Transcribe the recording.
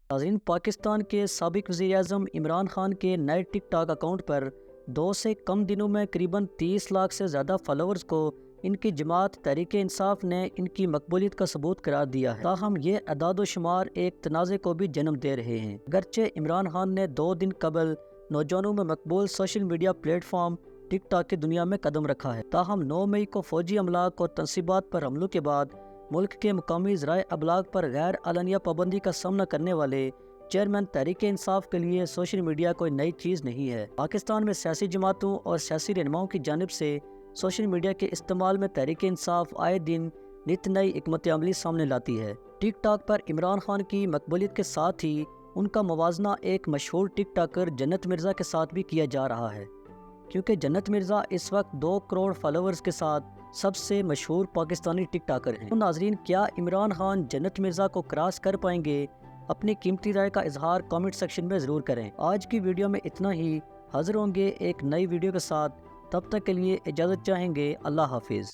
ناظرین، پاکستان کے سابق وزیر اعظم عمران خان کے نئے ٹک ٹاک اکاؤنٹ پر 2 سے کم دنوں میں قریباً 30 لاکھ سے زیادہ فالورز کو ان کی جماعت تحریک انصاف نے ان کی مقبولیت کا ثبوت قرار دیا ہے۔ تاہم یہ اعداد و شمار ایک تنازع کو بھی جنم دے رہے ہیں۔ اگرچہ عمران خان نے 2 دن قبل نوجوانوں میں مقبول سوشل میڈیا پلیٹ فارم ٹک ٹاک کی دنیا میں قدم رکھا ہے، تاہم 9 مئی کو فوجی املاک اور تنصیبات پر حملوں کے بعد ملک کے مقامی ذرائع ابلاغ پر غیر اعلانیہ پابندی کا سامنا کرنے والے چیئرمین تحریک انصاف کے لیے سوشل میڈیا کوئی نئی چیز نہیں ہے۔ پاکستان میں سیاسی جماعتوں اور سیاسی رہنماؤں کی جانب سے سوشل میڈیا کے استعمال میں تحریک انصاف آئے دن نت نئی حکمت عملی سامنے لاتی ہے۔ ٹک ٹاک پر عمران خان کی مقبولیت کے ساتھ ہی ان کا موازنہ ایک مشہور ٹک ٹاکر جنت مرزا کے ساتھ بھی کیا جا رہا ہے، کیونکہ جنت مرزا اس وقت 2 کروڑ فالورز کے ساتھ سب سے مشہور پاکستانی ٹک ٹاکر ہیں۔ تو ناظرین، کیا عمران خان جنت مرزا کو کراس کر پائیں گے؟ اپنی قیمتی رائے کا اظہار کامنٹ سیکشن میں ضرور کریں۔ آج کی ویڈیو میں اتنا ہی، حاضر ہوں گے ایک نئی ویڈیو کے ساتھ، تب تک کے لیے اجازت چاہیں گے۔ اللہ حافظ۔